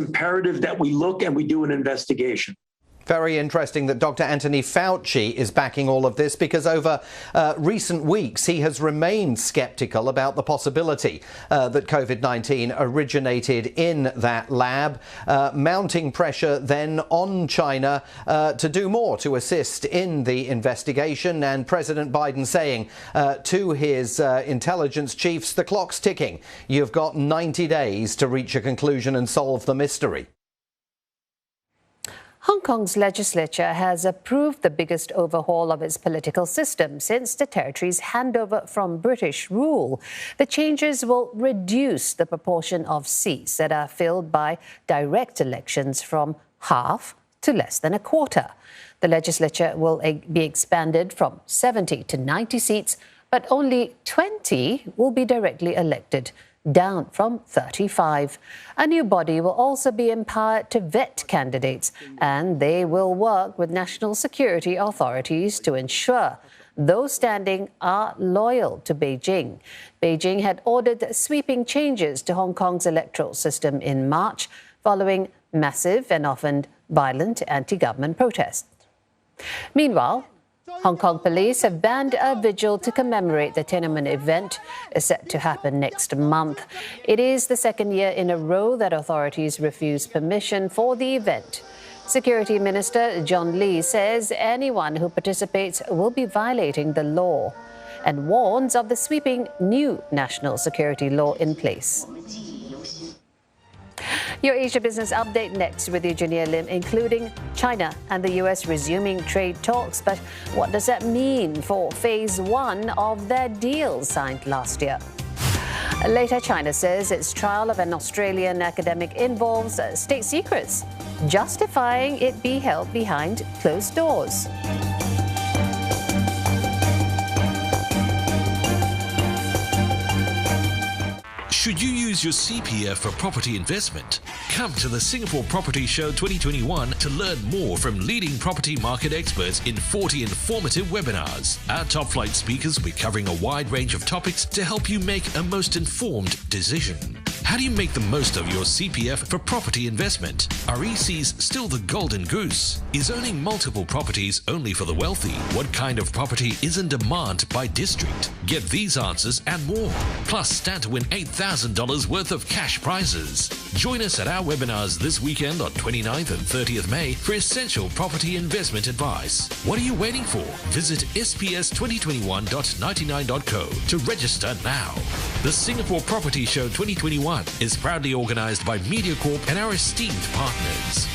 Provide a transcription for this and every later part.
Imperative that we look and we do an investigation. Very interesting that Dr. Anthony Fauci is backing all of this, because over recent weeks he has remained sceptical about the possibility that COVID-19 originated in that lab, mounting pressure then on China to do more to assist in the investigation, and President Biden saying to his intelligence chiefs, the clock's ticking. You've got 90 days to reach a conclusion and solve the mystery. Hong Kong's legislature has approved the biggest overhaul of its political system since the territory's handover from British rule. The changes will reduce the proportion of seats that are filled by direct elections from half to less than a quarter. The legislature will be expanded from 70 to 90 seats, but only 20 will be directly elected, down from 35. A new body will also be empowered to vet candidates, and they will work with national security authorities to ensure those standing are loyal to Beijing. Beijing had ordered sweeping changes to Hong Kong's electoral system in March, following massive and often violent anti-government protests. Meanwhile, Hong Kong police have banned a vigil to commemorate the Tiananmen event set to happen next month. It is the second year in a row that authorities refuse permission for the event. Security Minister John Lee says anyone who participates will be violating the law, and warns of the sweeping new national security law in place. Your Asia Business Update next with Eugenia Lim, including China and the US resuming trade talks. But what does that mean for phase one of their deal signed last year? Later, China says its trial of an Australian academic involves state secrets, justifying it be held behind closed doors. Should you use your CPF for property investment? Come to the Singapore Property Show 2021 to learn more from leading property market experts in 40 informative webinars. Our top flight speakers will be covering a wide range of topics to help you make a most informed decision. How do you make the most of your CPF for property investment? Are ECs still the golden goose? Is owning multiple properties only for the wealthy? What kind of property is in demand by district? Get these answers and more. Plus, stand to win $8,000 worth of cash prizes. Join us at our webinars this weekend on 29th and 30th May for essential property investment advice. What are you waiting for? Visit sps2021.99.co to register now. The Singapore Property Show 2021 is proudly organised by MediaCorp and our esteemed partners.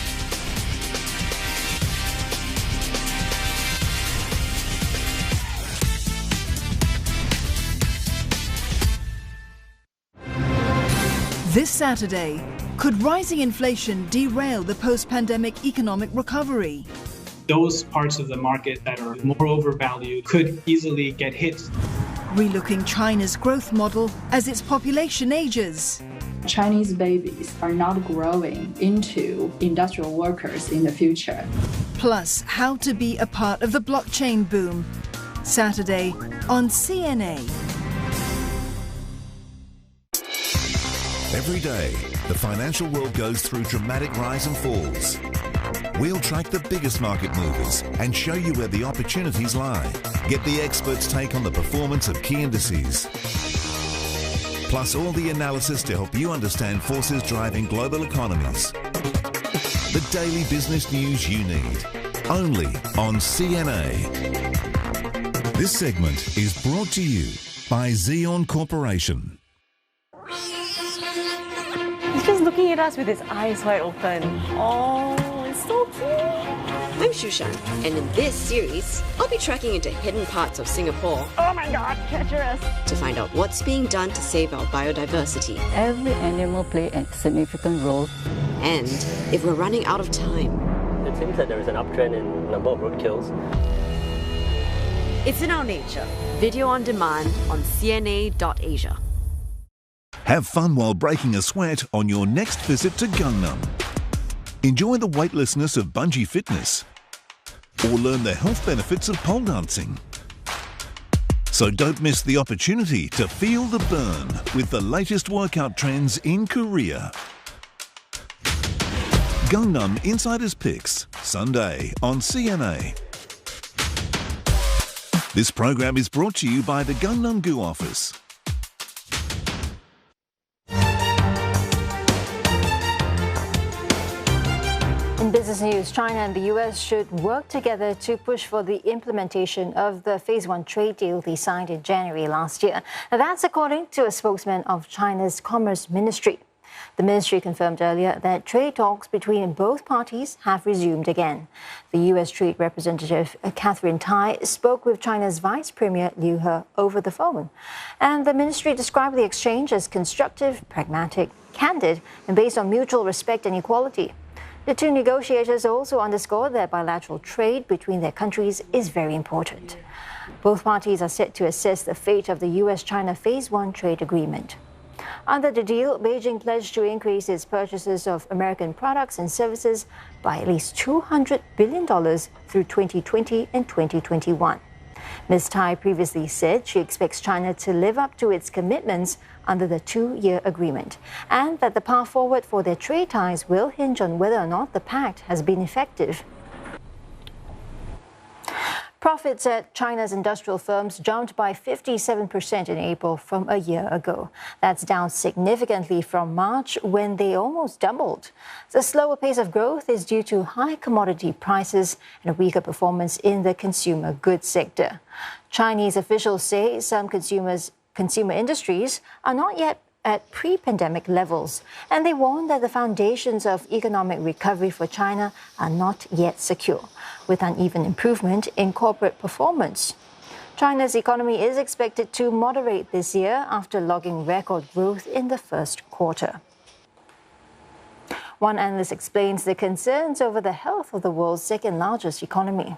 This Saturday, could rising inflation derail the post-pandemic economic recovery? Those parts of the market that are more overvalued could easily get hit. Relooking China's growth model as its population ages. Chinese babies are not growing into industrial workers in the future. Plus, how to be a part of the blockchain boom. Saturday on CNA. Every day, the financial world goes through dramatic rise and falls. We'll track the biggest market movers and show you where the opportunities lie. Get the experts' take on the performance of key indices. Plus all the analysis to help you understand forces driving global economies. The daily business news you need. Only on CNA. This segment is brought to you by Xeon Corporation. He's just looking at us with his eyes wide open. Oh, it's so cute. I'm Shushan, and in this series, I'll be tracking into hidden parts of Singapore. Oh my god, treacherous! To find out what's being done to save our biodiversity. Every animal plays a significant role. And if we're running out of time. It seems that there is an uptrend in number of roadkills. It's in our nature. Video on demand on CNA.Asia. Have fun while breaking a sweat on your next visit to Gangnam. Enjoy the weightlessness of bungee fitness, or learn the health benefits of pole dancing. So don't miss the opportunity to feel the burn with the latest workout trends in Korea. Gangnam Insiders Picks, Sunday on CNA. This program is brought to you by the Gangnam-gu office. In business news, China and the US should work together to push for the implementation of the Phase 1 trade deal they signed in January last year. Now, that's according to a spokesman of China's Commerce Ministry. The ministry confirmed earlier that trade talks between both parties have resumed again. The US Trade Representative Catherine Tai spoke with China's Vice Premier Liu He over the phone. And the ministry described the exchange as constructive, pragmatic, candid, and based on mutual respect and equality. The two negotiators also underscored that bilateral trade between their countries is very important. Both parties are set to assess the fate of the US-China Phase 1 trade agreement. Under the deal, Beijing pledged to increase its purchases of American products and services by at least $200 billion through 2020 and 2021. Ms. Tai previously said she expects China to live up to its commitments under the two-year agreement, and that the path forward for their trade ties will hinge on whether or not the pact has been effective. Profits at China's industrial firms jumped by 57% in April from a year ago. That's down significantly from March, when they almost doubled. The slower pace of growth is due to high commodity prices and a weaker performance in the consumer goods sector. Chinese officials say some consumer industries are not yet at pre-pandemic levels, and they warn that the foundations of economic recovery for China are not yet secure, with uneven improvement in corporate performance. China's economy is expected to moderate this year after logging record growth in the first quarter. One analyst explains the concerns over the health of the world's second-largest economy.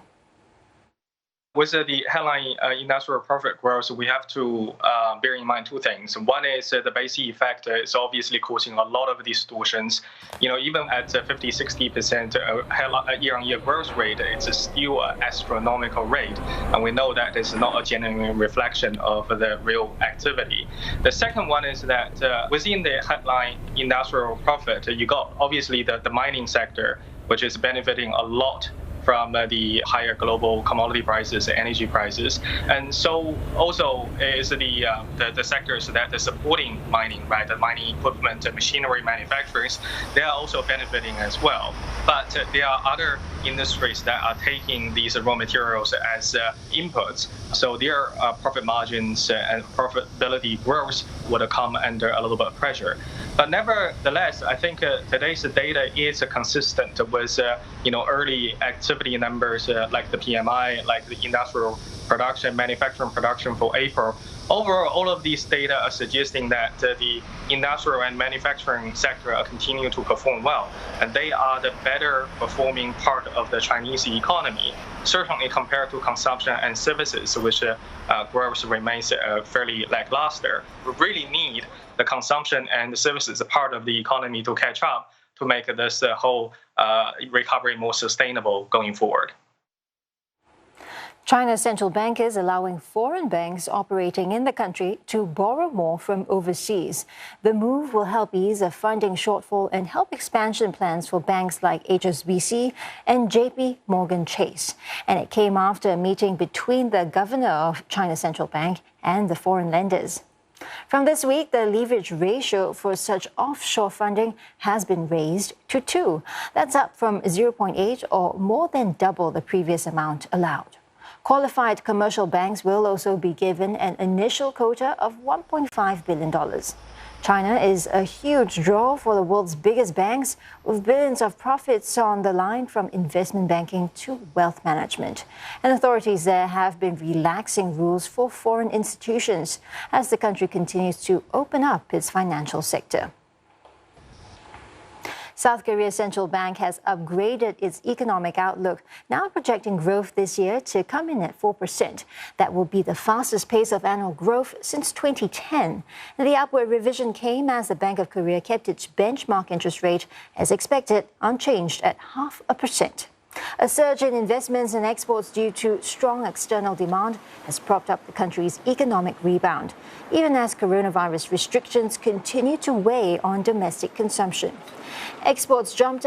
With the headline industrial profit growth, we have to bear in mind two things. One is the base effect is obviously causing a lot of distortions. Even at 50-60% year-on-year growth rate, it's still an astronomical rate, and we know that it's not a genuine reflection of the real activity. The second one is that within the headline industrial profit, you got obviously the mining sector, which is benefiting a lot from the higher global commodity prices, energy prices, and so also is the sectors that are supporting mining, right? The mining equipment, and machinery manufacturers, they are also benefiting as well. But there are other industries that are taking these raw materials as inputs, so their profit margins and profitability growth would come under a little bit of pressure. But nevertheless, I think today's data is consistent with early activity numbers like the PMI, like the industrial production, manufacturing production for April. Overall, all of these data are suggesting that the industrial and manufacturing sector are continuing to perform well, and they are the better performing part of the Chinese economy, certainly compared to consumption and services, which growth remains fairly lackluster. We really need the consumption and the services part of the economy to catch up to make this whole recovery more sustainable going forward. China's central bank is allowing foreign banks operating in the country to borrow more from overseas. The move will help ease a funding shortfall and help expansion plans for banks like HSBC and JP Morgan Chase. And it came after a meeting between the governor of China's central bank and the foreign lenders. From this week, the leverage ratio for such offshore funding has been raised to 2. That's up from 0.8, or more than double the previous amount allowed. Qualified commercial banks will also be given an initial quota of $1.5 billion. China is a huge draw for the world's biggest banks, with billions of profits on the line from investment banking to wealth management. And authorities there have been relaxing rules for foreign institutions as the country continues to open up its financial sector. South Korea's central bank has upgraded its economic outlook, now projecting growth this year to come in at 4%. That will be the fastest pace of annual growth since 2010. The upward revision came as the Bank of Korea kept its benchmark interest rate, as expected, unchanged at 0.5%. A surge in investments and exports due to strong external demand has propped up the country's economic rebound, even as coronavirus restrictions continue to weigh on domestic consumption. Exports jumped